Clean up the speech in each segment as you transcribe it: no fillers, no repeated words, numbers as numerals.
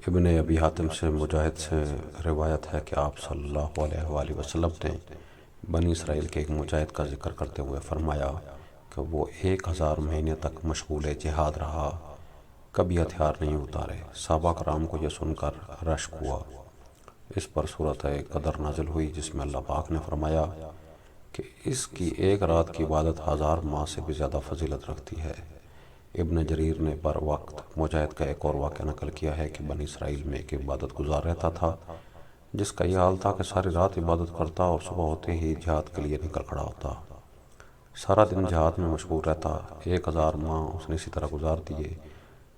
ابن ابی حاتم سے مجاہد سے روایت ہے کہ آپ صلی اللہ علیہ وآلہ وسلم نے بنی اسرائیل کے ایک مجاہد کا ذکر کرتے ہوئے فرمایا کہ وہ 1000 مہینے تک مشغول جہاد رہا، کبھی ہتھیار نہیں اتارے۔ صحابہ کرام کو یہ سن کر رشک ہوا۔ اس پر صورت قدر نازل ہوئی جس میں اللہ پاک نے فرمایا کہ اس کی ایک رات کی عبادت 1000 ماہ سے بھی زیادہ فضیلت رکھتی ہے۔ ابن جریر نے بر وقت مجاہد کا ایک اور واقعہ نقل کیا ہے کہ بنی اسرائیل میں ایک عبادت گزار رہتا تھا جس کا یہ حال تھا کہ ساری رات عبادت کرتا اور صبح ہوتے ہی جہاد کے لیے نکل کھڑا ہوتا، سارا دن جہاد میں مشغول رہتا۔ 1000 ماہ اس نے اسی طرح گزار دیے،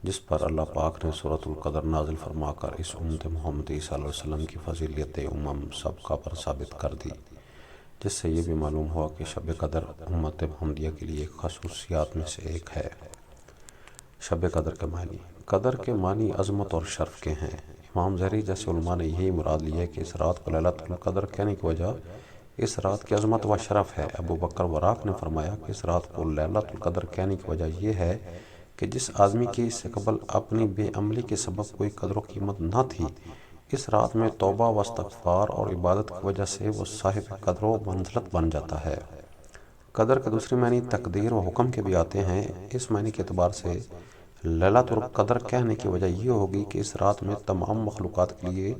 جس پر اللہ پاک نے سورۃ القدر نازل فرما کر اس امت محمدی صلی اللہ علیہ وسلم کی فضیلت سابقہ پر ثابت کر دی، جس سے یہ بھی معلوم ہوا کہ شب قدر امت محمدیہ کے لیے خصوصیات میں سے ایک ہے۔ شب قدر کے معنی۔ قدر کے معنی عظمت اور شرف کے ہیں۔ امام ظہری جیسے علماء نے یہی مراد لی ہے کہ اس رات کو لیلۃ القدر کہنے کی وجہ اس رات کی عظمت و شرف ہے۔ ابو بکر وراق نے فرمایا کہ اس رات کو لیلۃ القدر کہنے کی وجہ یہ ہے کہ جس آدمی کی اس سے قبل اپنی بے عملی کے سبب کوئی قدر و قیمت نہ تھی، اس رات میں توبہ و استغفار اور عبادت کی وجہ سے وہ صاحب قدر و منزلت بن جاتا ہے۔ قدر کے دوسری معنی تقدیر و حکم کے بھی آتے ہیں۔ اس معنی کے اعتبار سے لیلۃ القدر کہنے کی وجہ یہ ہوگی کہ اس رات میں تمام مخلوقات کے لیے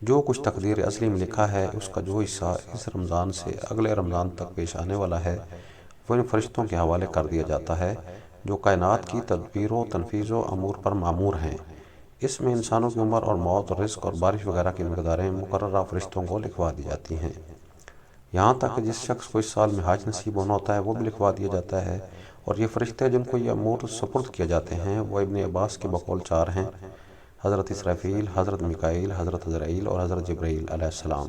جو کچھ تقدیر ازلی میں لکھا ہے اس کا جو حصہ اس رمضان سے اگلے رمضان تک پیش آنے والا ہے وہ ان فرشتوں کے حوالے کر دیا جاتا ہے جو کائنات کی تدبیر و تنفیذ و امور پر مامور ہیں۔ اس میں انسانوں کی عمر اور موت، رزق اور بارش وغیرہ کی مقداریں مقررہ فرشتوں کو لکھوا دی جاتی ہیں۔ یہاں تک کہ جس شخص کو اس سال میں حج نصیب ہونا ہوتا ہے وہ بھی لکھوا دیا جاتا ہے، اور یہ فرشتے جن کو یہ امور سپرد کیے جاتے ہیں وہ ابن عباس کے بقول 4 ہیں: حضرت اسرافیل، حضرت میکائیل، حضرت عزرائیل اور حضرت جبرائیل علیہ السلام۔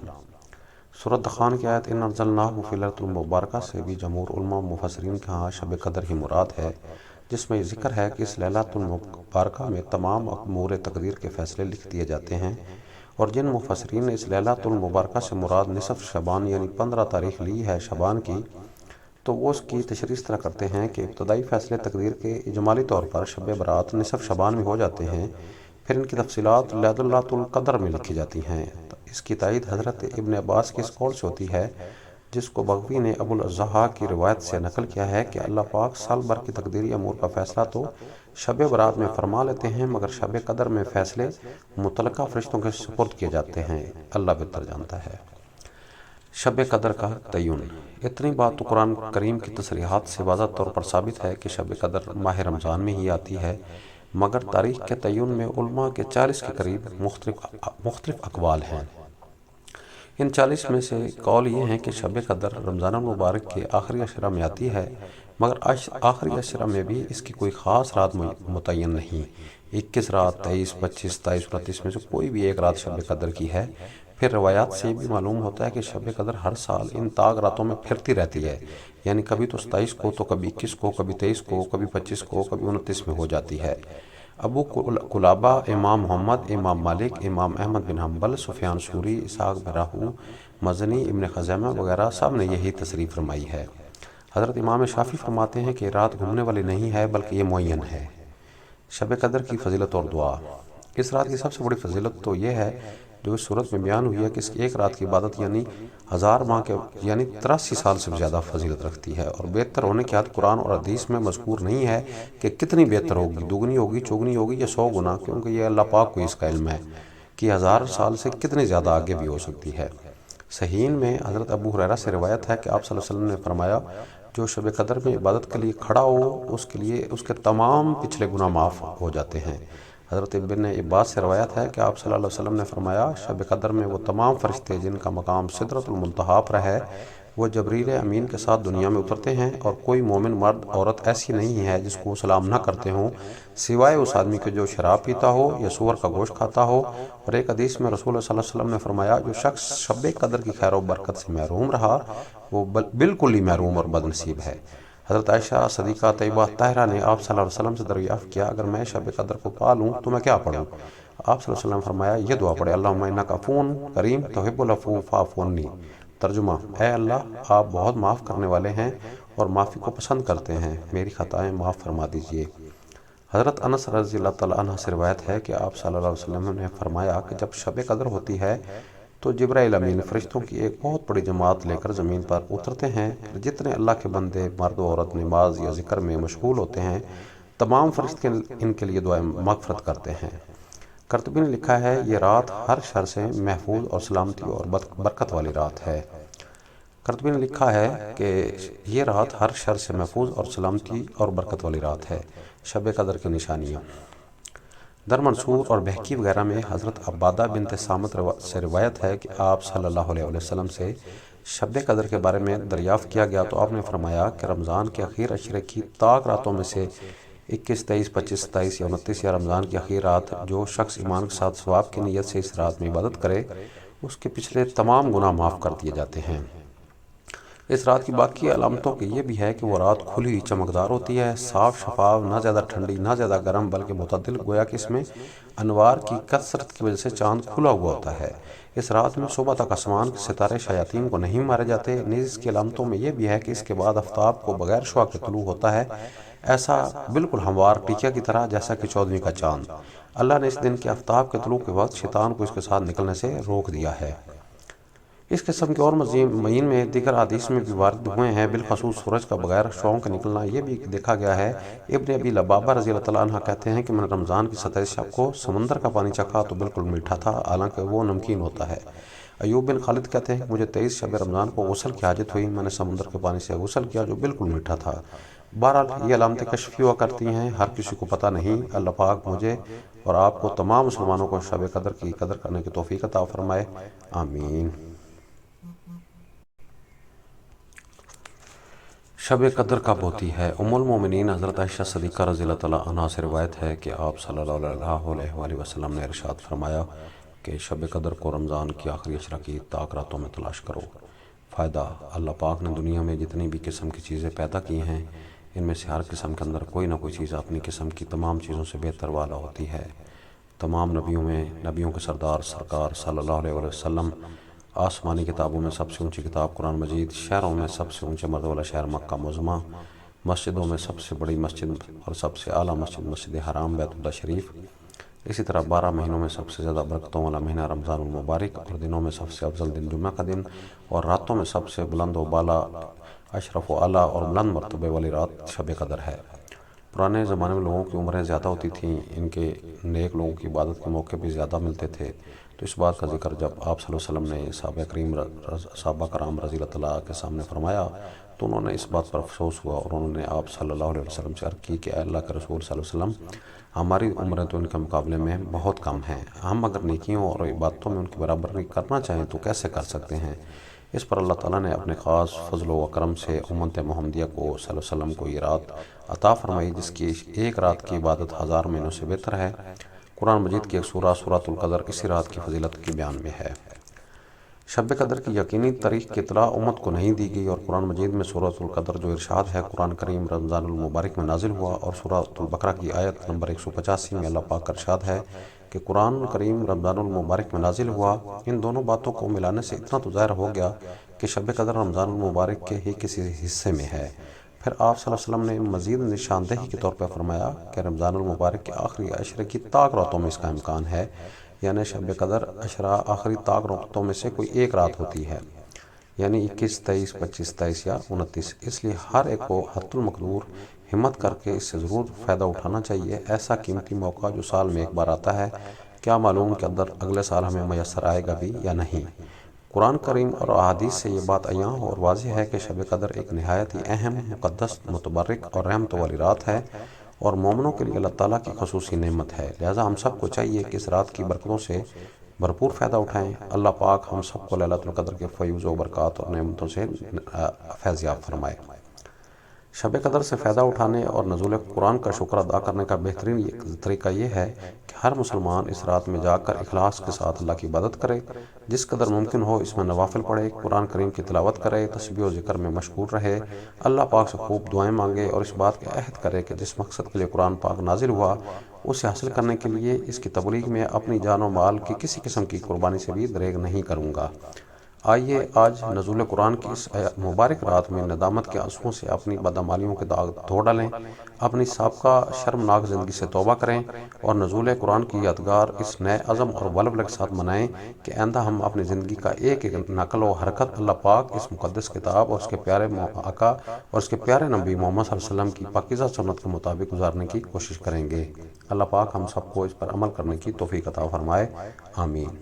سورۃ دخان کی آیت ان انزلناہ فی لیلۃ المبارکہ سے بھی جمہور علماء مفسرین کے ہاں شب قدر ہی مراد ہے، جس میں یہ ذکر ہے کہ اس لیلۃ المبارکہ میں تمام امور تقدیر کے فیصلے لکھ دیے جاتے ہیں، اور جن مفسرین نے اس لیلۃ المبارکہ سے مراد نصف شعبان یعنی 15 تاریخ لی ہے شعبان کی، تو وہ اس کی تشریح اس طرح کرتے ہیں کہ ابتدائی فیصلے تقدیر کے اجمالی طور پر شب برات نصف شعبان میں ہو جاتے ہیں، پھر ان کی تفصیلات لیلۃ القدر میں لکھی جاتی ہیں۔ اس کی تائید حضرت ابن عباس کے اس قول سے ہوتی ہے جس کو بغوی نے ابو الاضحیٰ کی روایت سے نقل کیا ہے کہ اللہ پاک سال بھر کی تقدیری امور کا فیصلہ تو شب برات میں فرما لیتے ہیں، مگر شب قدر میں فیصلے متعلقہ فرشتوں کے سپرد کیے جاتے ہیں، اللہ بہتر جانتا ہے۔ شب قدر کا تعین۔ اتنی بات تو قرآن کریم کی تصریحات سے واضح طور پر ثابت ہے کہ شب قدر ماہ رمضان میں ہی آتی ہے، مگر تاریخ کے تعین میں علماء کے 40 کے قریب مختلف اقوال ہیں۔ ان 40 میں سے قول یہ ہیں کہ شب قدر رمضان المبارک کے آخری عشرہ میں آتی ہے، مگر آخری عشرہ میں بھی اس کی کوئی خاص رات متعین نہیں۔ 21 رات، 23، 25، 27 اور 29 میں سے کوئی بھی ایک رات شب قدر کی ہے۔ پھر روایات سے بھی معلوم ہوتا ہے کہ شب قدر ہر سال ان طاق راتوں میں پھرتی رہتی ہے، یعنی کبھی تو 27 کو، تو کبھی 21 کو، کبھی 23 کو، کبھی 25 کو، کبھی 29 میں ہو جاتی ہے۔ ابو قلابہ، امام محمد، امام مالک، امام احمد بن حنبل، سفیان ثوری، اسحاق بن راہویہ، مزنی، ابن خزیمہ وغیرہ سب نے یہی تصریح فرمائی ہے۔ حضرت امام شافعی فرماتے ہیں کہ رات گھومنے والی نہیں ہے بلکہ یہ معین ہے۔ شب قدر کی فضیلت اور دعا۔ اس رات کی سب سے بڑی فضیلت تو یہ ہے جو اس صورت میں بیان ہوئی ہے کہ اس کی ایک رات کی عبادت یعنی 1000 ماہ کے یعنی 83 سال سے زیادہ فضیلت رکھتی ہے، اور بہتر ہونے کی حد قرآن اور حدیث میں مذکور نہیں ہے کہ کتنی بہتر ہوگی، دوگنی ہوگی، چوگنی ہوگی یا 100 گنا، کیونکہ یہ اللہ پاک کو اس کا علم ہے کہ 1000 سال سے کتنی زیادہ آگے بھی ہو سکتی ہے۔ صحیحین میں حضرت ابو ہریرہ سے روایت ہے کہ آپ صلی اللہ علیہ وسلم نے فرمایا جو شب قدر میں عبادت کے لیے کھڑا ہو اس کے لیے اس کے تمام پچھلے گناہ معاف ہو جاتے ہیں۔ حضرت ابن عباس سے روایت ہے کہ آپ صلی اللہ علیہ وسلم نے فرمایا شب قدر میں وہ تمام فرشتے جن کا مقام سدرۃ المنتہا پر ہے وہ جبریل امین کے ساتھ دنیا میں اترتے ہیں، اور کوئی مومن مرد عورت ایسی نہیں ہے جس کو وہ سلام نہ کرتے ہوں سوائے اس آدمی کے جو شراب پیتا ہو یا سور کا گوشت کھاتا ہو۔ اور ایک حدیث میں رسول اللہ صلی اللہ علیہ وسلم نے فرمایا جو شخص شب قدر کی خیر و برکت سے محروم رہا وہ بالکل ہی محروم اور بد نصیب ہے۔ حضرت عائشہ صدیقہ طیبہ طاہرہ نے آپ صلی اللہ علیہ وسلم سے دریافت کیا اگر میں شب قدر کو پا لوں تو میں کیا پڑھوں؟ آپ صلی اللہ علیہ وسلم فرمایا یہ دعا پڑھے اللہم انک عفو کریم تحب العفو فاعف عنی۔ ترجمہ: اے اللہ آپ بہت معاف کرنے والے ہیں اور معافی کو پسند کرتے ہیں، میری خطائیں معاف فرما دیجئے۔ حضرت انس رضی اللہ تعالیٰ عنہ سے روایت ہے کہ آپ صلی اللہ علیہ وسلم نے فرمایا کہ جب شب قدر ہوتی ہے تو جبرائیل امین فرشتوں کی ایک بہت بڑی جماعت لے کر زمین پر اترتے ہیں، پھر جتنے اللہ کے بندے مرد و عورت نماز یا ذکر میں مشغول ہوتے ہیں تمام فرشتے ان کے لیے دعائیں مغفرت کرتے ہیں۔ قرطبی نے لکھا ہے یہ رات ہر شر سے محفوظ اور سلامتی اور برکت والی رات ہے۔ قرطبی نے لکھا ہے کہ یہ رات ہر شر سے محفوظ اور سلامتی اور برکت والی رات ہے۔ شب قدر کی نشانیاں در منصور اور بہقی وغیرہ میں حضرت عبادہ بنت صامت سے روایت ہے کہ آپ صلی اللہ علیہ وسلم سے شب قدر کے بارے میں دریافت کیا گیا تو آپ نے فرمایا کہ رمضان کے اخیر عشرے کی طاق راتوں میں سے 21، 23، 25، 27 یا 29 یا رمضان کی اخیر رات جو شخص ایمان کے ساتھ ثواب کی نیت سے اس رات میں عبادت کرے اس کے پچھلے تمام گناہ معاف کر دیے جاتے ہیں۔ اس رات کی باقی علامتوں کی یہ بھی ہے کہ وہ رات کھلی چمکدار ہوتی ہے، صاف شفاف، نہ زیادہ ٹھنڈی نہ زیادہ گرم بلکہ معتدل، گویا کہ اس میں انوار کی کثرت کی وجہ سے چاند کھلا ہوا ہوتا ہے۔ اس رات میں صبح تک آسمان کے ستارے شیاطین کو نہیں مارے جاتے۔ نیز اس کی علامتوں میں یہ بھی ہے کہ اس کے بعد آفتاب کو بغیر شعاع کے طلوع ہوتا ہے، ایسا بالکل ہموار ٹیکیا کی طرح جیسا کہ 14ویں کا چاند۔ اللہ نے اس دن کے آفتاب کے طلوع کے وقت شیطان کو اس کے ساتھ نکلنے سے روک دیا ہے۔ اس قسم کے اور معین میں دیگر حدیث میں بھی وارد ہوئے ہیں، بالخصوص سورج کا بغیر شعاعوں کے نکلنا یہ بھی دیکھا گیا ہے۔ ابن ابی لبابہ رضی اللہ تعالیٰ عنہ کہتے ہیں کہ میں نے رمضان کی 27 شب کو سمندر کا پانی چکھا تو بالکل میٹھا تھا، حالانکہ وہ نمکین ہوتا ہے۔ ایوب بن خالد کہتے ہیں کہ مجھے 23 شب رمضان کو غسل کی حاجت ہوئی، میں نے سمندر کے پانی سے غسل کیا جو بالکل میٹھا تھا۔ بہرحال یہ علامتیں کشفی ہوا کرتی ہیں، ہر کسی کو پتہ نہیں۔ اللہ پاک مجھے اور آپ کو تمام مسلمانوں کو شب قدر کی قدر کرنے کی توفیق عطا فرمائے، آمین۔ شب قدر کب ہوتی ہے؟ ام المومنین حضرت عائشہ صدیقہ رضی اللہ تعالیٰ عنہ سے روایت ہے کہ آپ صلی اللہ علیہ وآلہ وسلم نے ارشاد فرمایا کہ شب قدر کو رمضان کی آخری عشرہ کی طاق راتوں میں تلاش کرو۔ فائدہ: اللہ پاک نے دنیا میں جتنی بھی قسم کی چیزیں پیدا کی ہیں ان میں سے ہر قسم کے اندر کوئی نہ کوئی چیز اپنی قسم کی تمام چیزوں سے بہتر والا ہوتی ہے۔ تمام نبیوں میں نبیوں کے سردار سرکار صلی اللہ علیہ وآلہ وسلم، آسمانی کتابوں میں سب سے اونچی کتاب قرآن مجید، شہروں میں سب سے اونچے مرد والا شہر مکہ معظمہ، مسجدوں میں سب سے بڑی مسجد اور سب سے اعلیٰ مسجد مسجد حرام بیت اللہ شریف، اسی طرح 12 مہینوں میں سب سے زیادہ برکتوں والا مہینہ رمضان المبارک، اور دنوں میں سب سے افضل دن جمعہ کا دن، اور راتوں میں سب سے بلند و بالا، اشرف و اعلیٰ اور بلند مرتبے والی رات شب قدر ہے۔ پرانے زمانے میں لوگوں کی عمریں زیادہ ہوتی تھیں، ان کے نیک لوگوں کی عبادت کے موقع بھی زیادہ ملتے تھے، تو اس بات کا ذکر جب آپ صلی اللہ علیہ وسلم نے صحابہ کرام رضی اللہ تعالیٰ کے سامنے فرمایا تو انہوں نے اس بات پر افسوس ہوا اور انہوں نے آپ صلی اللہ علیہ وسلم سے عرض کی کہ اے اللہ کے رسول صلی اللہ علیہ وسلم، ہماری عمریں تو ان کے مقابلے میں بہت کم ہیں، ہم اگر نیکیوں اور عبادتوں میں ان کی برابری کرنا چاہیں تو کیسے کر سکتے ہیں؟ اس پر اللہ تعالیٰ نے اپنے خاص فضل و کرم سے امت محمدیہ کو صلی اللہ علیہ وسلم کو یہ رات عطا فرمائی جس کی ایک رات کی عبادت 1000 مہینوں سے بہتر ہے۔ قرآن مجید کی ایک سورہ سورۃ القدر اسی رات کی فضیلت کی بیان میں ہے۔ شب قدر کی یقینی تاریخ کی اطلاع امت کو نہیں دی گئی، اور قرآن مجید میں سورۃ القدر جو ارشاد ہے قرآن کریم رمضان المبارک میں نازل ہوا، اور سورۃ البقرہ کی آیت نمبر 185 میں اللہ پاک کا ارشاد ہے کہ قرآن کریم رمضان المبارک میں نازل ہوا۔ ان دونوں باتوں کو ملانے سے اتنا تو ظاہر ہو گیا کہ شب قدر رمضان المبارک کے ہی کسی حصے میں ہے۔ پھر آپ صلی اللہ علیہ وسلم نے مزید نشاندہی کے طور پر فرمایا کہ رمضان المبارک کے آخری عشرے کی طاق راتوں میں اس کا امکان ہے، یعنی شب قدر عشرہ آخری طاق راتوں میں سے کوئی ایک رات ہوتی ہے، یعنی 21، 23، 25، 27 یا 29۔ اس لیے ہر ایک کو حد المقدور ہمت کر کے اس سے ضرور فائدہ اٹھانا چاہیے۔ ایسا قیمتی موقع جو سال میں ایک بار آتا ہے، کیا معلوم کہ اگلے سال ہمیں میسر آئے گا بھی یا نہیں۔ قرآن کریم اور احادیث سے یہ بات عیاں اور واضح ہے کہ شب قدر ایک نہایت ہی اہم، مقدس، متبرک اور رحمت والی رات ہے، اور مومنوں کے لیے اللہ تعالیٰ کی خصوصی نعمت ہے۔ لہٰذا ہم سب کو چاہیے کہ اس رات کی برکتوں سے بھرپور فائدہ اٹھائیں۔ اللہ پاک ہم سب کو لیلۃ القدر کے فیوز و برکات اور نعمتوں سے فیض یاب فرمائے۔ شب قدر سے فائدہ اٹھانے اور نزول قرآن کا شکر ادا کرنے کا بہترین طریقہ یہ ہے کہ ہر مسلمان اس رات میں جا کر اخلاص کے ساتھ اللہ کی عبادت کرے، جس قدر ممکن ہو اس میں نوافل پڑھے، قرآن کریم کی تلاوت کرے، تسبیح و ذکر میں مشغول رہے، اللہ پاک سے خوب دعائیں مانگے، اور اس بات کا عہد کرے کہ جس مقصد کے لیے قرآن پاک نازل ہوا اسے حاصل کرنے کے لیے اس کی تبلیغ میں اپنی جان و مال کی کسی قسم کی قربانی سے بھی دریغ نہیں کروں گا۔ آئیے آج نزول قرآن کی اس مبارک رات میں ندامت کے آنسوؤں سے اپنی بدعمالیوں کے داغ دھو ڈالیں، اپنی سابقہ شرمناک زندگی سے توبہ کریں اور نزول قرآن کی یادگار اس نئے عزم اور ولولے کے ساتھ منائیں کہ آئندہ ہم اپنی زندگی کا ایک ایک نقل و حرکت اللہ پاک اس مقدس کتاب اور اس کے پیارے آقا اور اس کے پیارے نبی محمد صلی اللہ علیہ وسلم کی پاکیزہ سنت کے مطابق گزارنے کی کوشش کریں گے۔ اللہ پاک ہم سب کو اس پر عمل کرنے کی توفیق عطا فرمائے، آمین۔